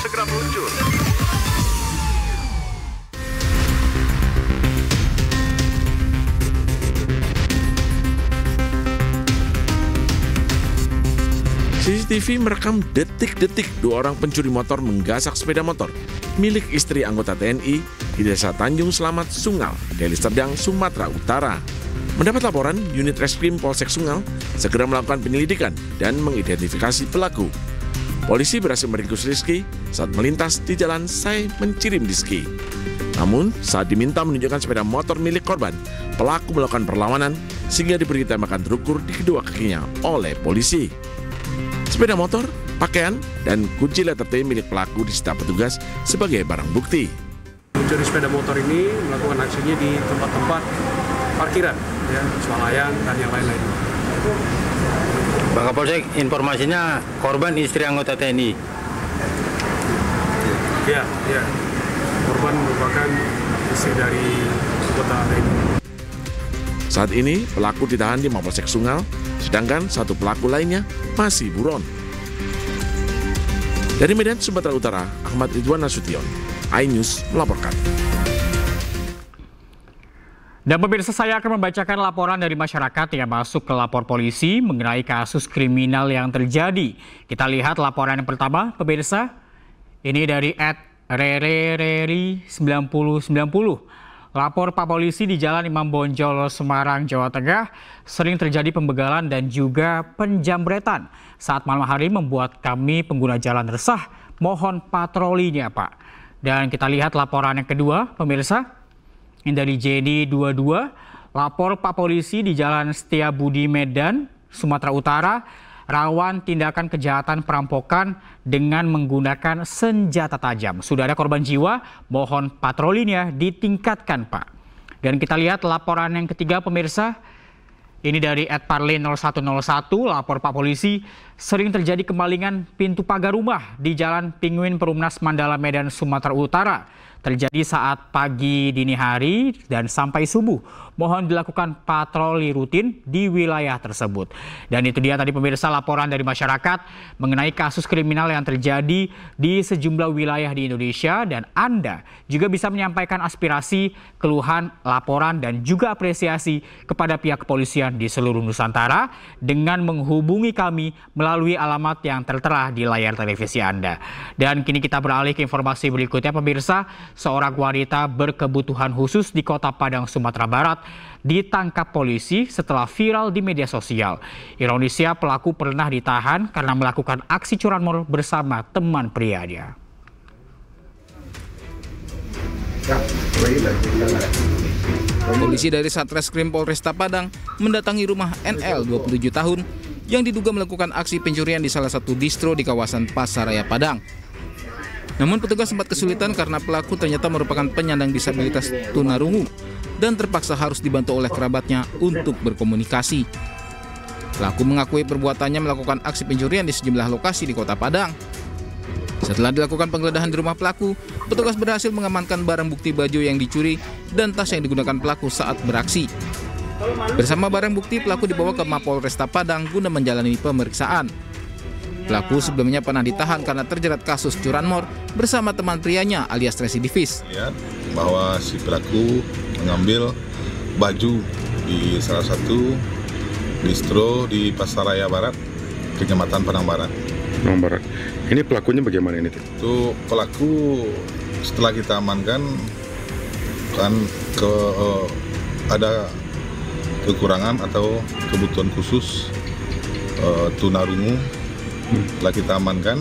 segera meluncur. CCTV merekam detik-detik dua orang pencuri motor menggasak sepeda motor milik istri anggota TNI di Desa Tanjung Selamat, Sungal, Deli Serdang, Sumatera Utara. Mendapat laporan, unit reskrim Polsek Sungal segera melakukan penyelidikan dan mengidentifikasi pelaku. Polisi berhasil meringkus Rizky saat melintas di jalan Sai Mencirim Rizky. Namun, saat diminta menunjukkan sepeda motor milik korban, pelaku melakukan perlawanan sehingga diberi tembakan terukur di kedua kakinya oleh polisi. Sepeda motor, pakaian, dan kunci letter T milik pelaku disita petugas sebagai barang bukti. Pencuri sepeda motor ini melakukan aksinya di tempat-tempat parkiran, ya, swalayan dan yang lain-lain. Pak Kapolsek, informasinya korban istri anggota TNI. Ya. Korban merupakan istri dari anggota TNI. Saat ini, pelaku ditahan di Mapolsek Sungal, sedangkan satu pelaku lainnya masih buron. Dari Medan, Sumatera Utara, Ahmad Ridwan Nasution, iNews melaporkan. Dan pemirsa, saya akan membacakan laporan dari masyarakat yang masuk ke lapor polisi mengenai kasus kriminal yang terjadi. Kita lihat laporan yang pertama, pemirsa. Ini dari @rereri9090. Lapor Pak Polisi di Jalan Imam Bonjol, Semarang, Jawa Tengah, sering terjadi pembegalan dan juga penjambretan. Saat malam hari membuat kami pengguna jalan resah, mohon patrolinya Pak. Dan kita lihat laporan yang kedua, pemirsa. Ini dari Jenny22, lapor Pak Polisi di Jalan Setiabudi, Medan, Sumatera Utara, rawan tindakan kejahatan perampokan dengan menggunakan senjata tajam. Sudah ada korban jiwa, mohon patrolinya ditingkatkan Pak. Dan kita lihat laporan yang ketiga pemirsa. Ini dari @parlin0101, lapor Pak Polisi, sering terjadi kemalingan pintu pagar rumah di Jalan Pinguin Perumnas Mandala, Medan, Sumatera Utara. Terjadi saat pagi dini hari dan sampai subuh. Mohon dilakukan patroli rutin di wilayah tersebut. Dan itu dia tadi pemirsa laporan dari masyarakat mengenai kasus kriminal yang terjadi di sejumlah wilayah di Indonesia. Dan Anda juga bisa menyampaikan aspirasi, keluhan, laporan, dan juga apresiasi kepada pihak kepolisian di seluruh Nusantara dengan menghubungi kami melalui alamat yang tertera di layar televisi Anda. Dan kini kita beralih ke informasi berikutnya pemirsa. Seorang wanita berkebutuhan khusus di Kota Padang, Sumatera Barat ditangkap polisi setelah viral di media sosial. Ironisnya pelaku pernah ditahan karena melakukan aksi curanmor bersama teman prianya. Polisi dari Satreskrim Polresta Padang mendatangi rumah NL 27 tahun yang diduga melakukan aksi pencurian di salah satu distro di kawasan Pasaraya Padang. Namun petugas sempat kesulitan karena pelaku ternyata merupakan penyandang disabilitas tunarungu dan terpaksa harus dibantu oleh kerabatnya untuk berkomunikasi. Pelaku mengakui perbuatannya melakukan aksi pencurian di sejumlah lokasi di Kota Padang. Setelah dilakukan penggeledahan di rumah pelaku, petugas berhasil mengamankan barang bukti baju yang dicuri dan tas yang digunakan pelaku saat beraksi. Bersama barang bukti, pelaku dibawa ke Mapolresta Padang guna menjalani pemeriksaan. Pelaku sebelumnya pernah ditahan karena terjerat kasus curanmor bersama teman prianya alias residivis. Bahwa si pelaku mengambil baju di salah satu distro di Pasaraya Barat, Kecamatan Padang Barat. Padang Barat. Ini pelakunya bagaimana ini? Itu pelaku setelah kita amankan kan ada kekurangan atau kebutuhan khusus tunarungu. Setelah kita amankan,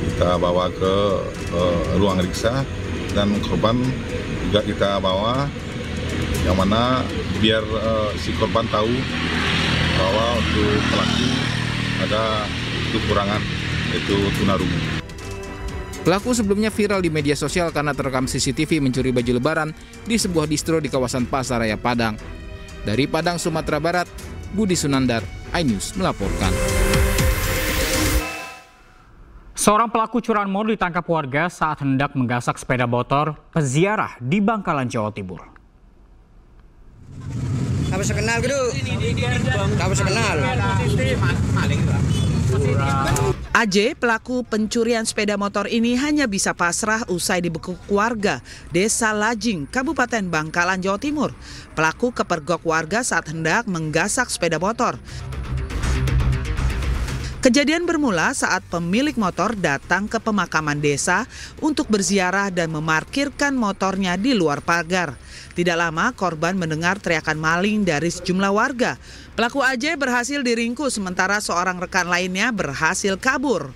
kita bawa ke ruang riksa dan korban juga kita bawa yang mana biar si korban tahu bahwa untuk pelaku ada kekurangan yaitu tunarungu. Pelaku sebelumnya viral di media sosial karena terekam CCTV mencuri baju lebaran di sebuah distro di kawasan Pasaraya Padang. Dari Padang, Sumatera Barat, Budi Sunandar, iNews melaporkan. Seorang pelaku curanmor ditangkap warga saat hendak menggasak sepeda motor peziarah di Bangkalan, Jawa Timur. Tak bisa kenal gitu. Tak bisa kenal. AJ, pelaku pencurian sepeda motor ini hanya bisa pasrah usai dibekuk warga Desa Lajing, Kabupaten Bangkalan, Jawa Timur. Pelaku kepergok warga saat hendak menggasak sepeda motor. Kejadian bermula saat pemilik motor datang ke pemakaman desa untuk berziarah dan memarkirkan motornya di luar pagar. Tidak lama korban mendengar teriakan maling dari sejumlah warga. Pelaku AJ berhasil diringkus sementara seorang rekan lainnya berhasil kabur.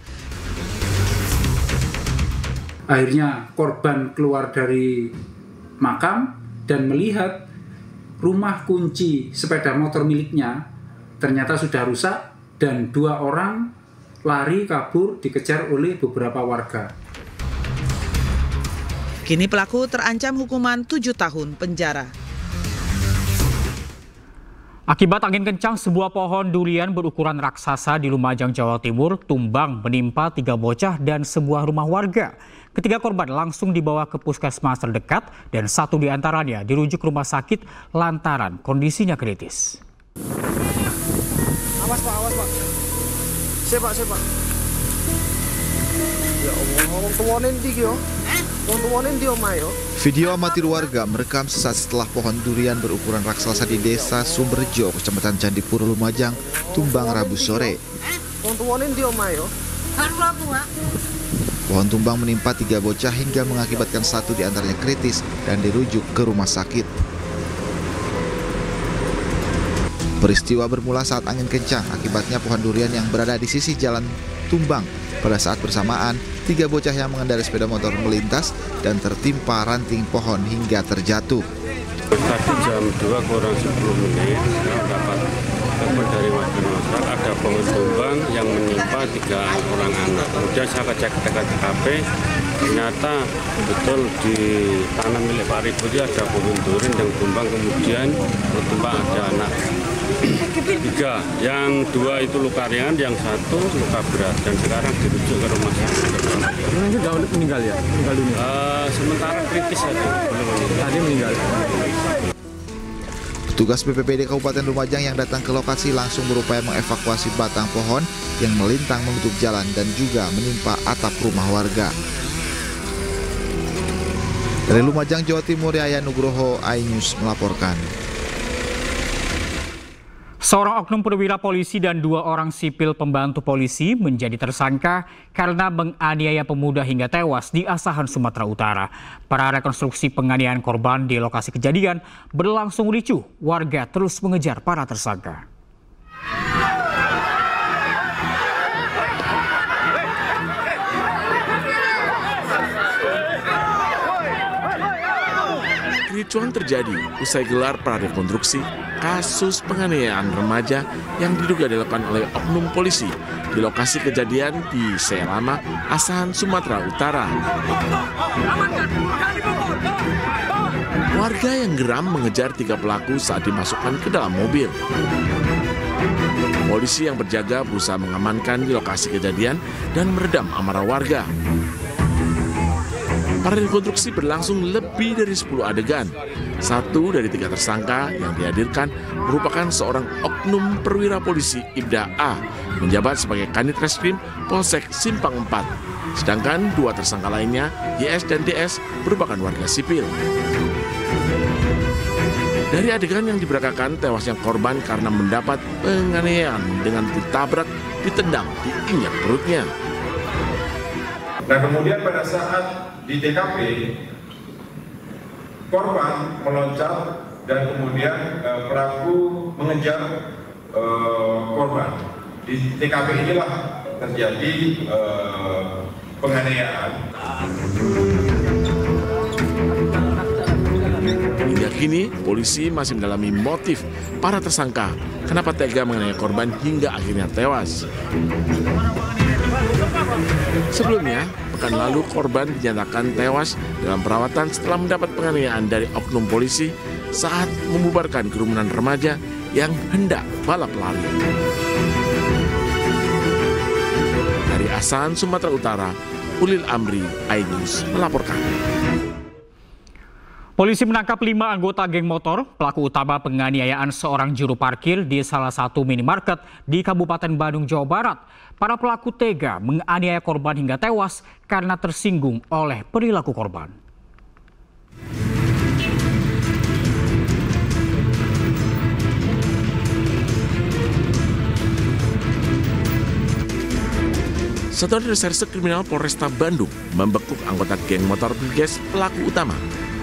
Akhirnya korban keluar dari makam dan melihat rumah kunci sepeda motor miliknya ternyata sudah rusak. Dan 2 orang lari kabur dikejar oleh beberapa warga. Kini pelaku terancam hukuman 7 tahun penjara. Akibat angin kencang, sebuah pohon durian berukuran raksasa di Lumajang, Jawa Timur tumbang menimpa 3 bocah dan sebuah rumah warga. Ketiga korban langsung dibawa ke puskesmas terdekat dan 1 diantaranya dirujuk rumah sakit lantaran kondisinya kritis. Awas pak. Siapa? Ya Allah, wong tuwanen ndi yo? Wong tuwanen ndi omah yo? Video amatir warga merekam sesaat setelah pohon durian berukuran raksasa di Desa Sumberjo, Kecamatan Candipuro, Lumajang, tumbang Rabu sore. Wong tuwanen ndi omah yo? Pohon tumbang menimpa 3 bocah hingga mengakibatkan 1 diantaranya kritis dan dirujuk ke rumah sakit. Peristiwa bermula saat angin kencang, akibatnya pohon durian yang berada di sisi jalan tumbang. Pada saat bersamaan, 3 bocah yang mengendarai sepeda motor melintas dan tertimpa ranting pohon hingga terjatuh. Tadi jam 2 kurang 10 menit, saya dapat kabar dari warga masyarakat ada pohon tumbang yang menimpa 3 orang anak. Kemudian saya cek ke TKP, ternyata betul di tanah milik Pak Ribut ada pohon durian yang tumbang, kemudian bertumbang ada anak 3, yang 2 itu luka ringan, yang 1 luka berat dan sekarang dirujuk ke rumah sakit. Ini sudah meninggal ya? Meninggal dunia? Sementara kritis saja, belum meninggal. Tadi meninggal. Petugas BPBD Kabupaten Lumajang yang datang ke lokasi langsung berupaya mengevakuasi batang pohon yang melintang menutup jalan dan juga menimpa atap rumah warga. Dari Lumajang, Jawa Timur, Yayan Nugroho, iNews melaporkan. Seorang oknum perwira polisi dan 2 orang sipil pembantu polisi menjadi tersangka karena menganiaya pemuda hingga tewas di Asahan, Sumatera Utara. Para rekonstruksi penganiayaan korban di lokasi kejadian berlangsung ricuh. Warga terus mengejar para tersangka. Kericuhan terjadi usai gelar prarekonstruksi kasus penganiayaan remaja yang diduga dilakukan oleh oknum polisi di lokasi kejadian di Selama, Asahan, Sumatera Utara. Warga yang geram mengejar 3 pelaku saat dimasukkan ke dalam mobil. Polisi yang berjaga berusaha mengamankan di lokasi kejadian dan meredam amarah warga. Prarekonstruksi berlangsung lebih dari 10 adegan. 1 dari 3 tersangka yang dihadirkan merupakan seorang oknum perwira polisi Ibda A, menjabat sebagai Kanit Reskrim Polsek Simpang 4. Sedangkan 2 tersangka lainnya, YS dan DS, merupakan warga sipil. Dari adegan yang diberakakan, tewasnya korban karena mendapat penganiayaan dengan ditabrak, ditendang, diinjak perutnya. Nah, kemudian pada saat di TKP, korban meloncat dan kemudian pelaku mengejar korban. Di TKP inilah terjadi penganiayaan. Hingga kini, polisi masih mendalami motif para tersangka. Kenapa tega menganiaya korban hingga akhirnya tewas. Sebelumnya, pekan lalu korban dinyatakan tewas dalam perawatan setelah mendapat penganiayaan dari oknum polisi saat membubarkan kerumunan remaja yang hendak balap lari. Dari Asahan, Sumatera Utara, Ulil Amri, iNews melaporkan. Polisi menangkap 5 anggota geng motor, pelaku utama penganiayaan seorang juru parkir di salah satu minimarket di Kabupaten Bandung, Jawa Barat. Para pelaku tega menganiaya korban hingga tewas karena tersinggung oleh perilaku korban. Satuan Reserse Kriminal Polresta Bandung membekuk anggota geng motor Briges pelaku utama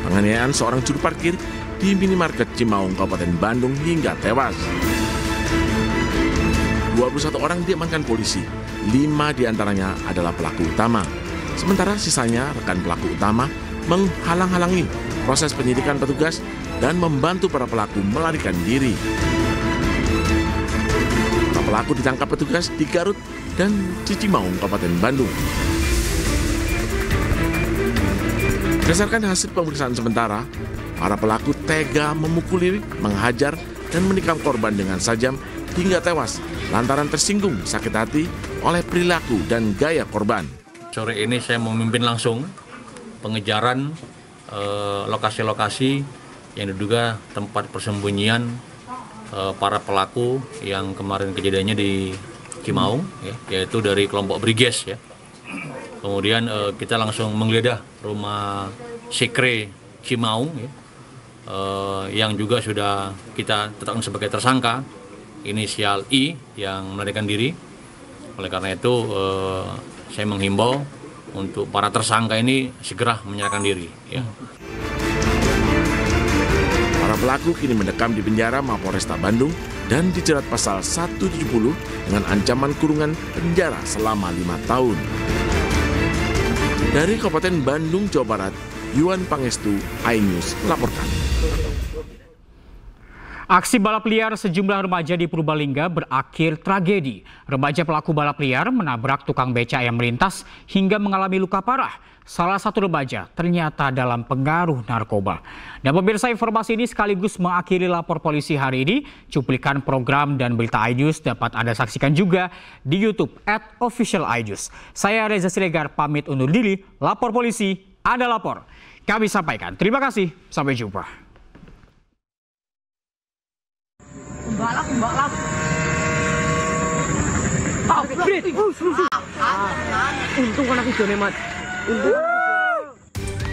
penganiayaan seorang juru parkir di minimarket Cimaung, Kabupaten Bandung hingga tewas. 21 orang diamankan polisi, 5 diantaranya adalah pelaku utama. Sementara sisanya rekan pelaku utama menghalang-halangi proses penyidikan petugas dan membantu para pelaku melarikan diri. Para pelaku ditangkap petugas di Garut dan Cimaung, Kabupaten Bandung. Berdasarkan hasil pemeriksaan sementara, para pelaku tega memukuli, menghajar, dan menikam korban dengan sajam hingga tewas lantaran tersinggung sakit hati oleh perilaku dan gaya korban. Sore ini saya memimpin langsung pengejaran lokasi-lokasi yang diduga tempat persembunyian para pelaku yang kemarin kejadiannya di Cimaung, yaitu dari kelompok Briges. Kemudian kita langsung menggeledah rumah Sekre Cimaung yang juga sudah kita tetapkan sebagai tersangka, inisial I yang melarikan diri. Oleh karena itu saya menghimbau untuk para tersangka ini segera menyerahkan diri. Para pelaku kini mendekam di penjara Mapolresta Bandung dan dijerat pasal 170 dengan ancaman kurungan penjara selama 5 tahun. Dari Kabupaten Bandung, Jawa Barat, Yuan Pangestu, iNews melaporkan. Aksi balap liar sejumlah remaja di Purbalingga berakhir tragedi. Remaja pelaku balap liar menabrak tukang becak yang melintas hingga mengalami luka parah. Salah satu remaja ternyata dalam pengaruh narkoba. Dan pemirsa, informasi ini sekaligus mengakhiri lapor polisi hari ini. Cuplikan program dan berita iNews dapat Anda saksikan juga di YouTube @officialinews. Saya Reza Siregar pamit undur diri. Lapor polisi, Anda lapor. Kami sampaikan. Terima kasih. Sampai jumpa. Pembalap. Untung kan aku jone mat.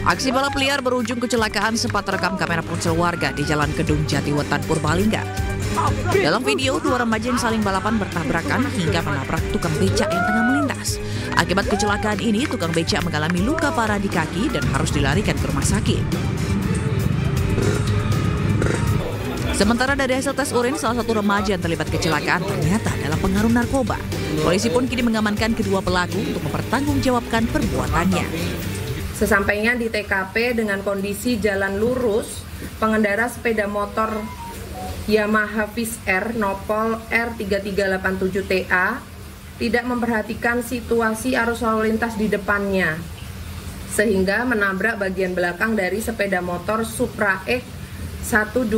Aksi balap liar berujung kecelakaan sempat terekam kamera ponsel warga di Jalan Kedung Jatiwetan, Purbalingga. Dalam video, 2 remaja yang saling balapan bertabrakan hingga menabrak tukang becak yang tengah melintas. Akibat kecelakaan ini, tukang becak mengalami luka parah di kaki dan harus dilarikan ke rumah sakit. Sementara dari hasil tes urin, salah satu remaja yang terlibat kecelakaan ternyata dalam pengaruh narkoba. Polisi pun kini mengamankan kedua pelaku untuk mempertanggungjawabkan perbuatannya. Sesampainya di TKP dengan kondisi jalan lurus, pengendara sepeda motor Yamaha Viz R Nopol R3387TA tidak memperhatikan situasi arus lalu lintas di depannya, sehingga menabrak bagian belakang dari sepeda motor Supra X 125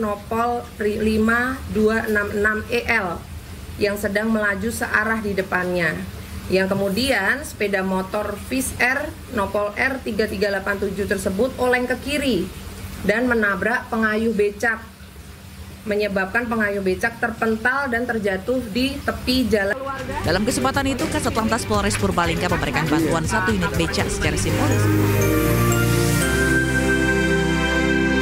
Nopol 5266EL yang sedang melaju searah di depannya. Yang kemudian sepeda motor Viz R Nopol R3387 tersebut oleng ke kiri dan menabrak pengayuh becak, menyebabkan pengayuh becak terpental dan terjatuh di tepi jalan. Dalam kesempatan itu, Kasatlantas Polres Purbalingga memberikan bantuan 1 unit becak secara simbolis.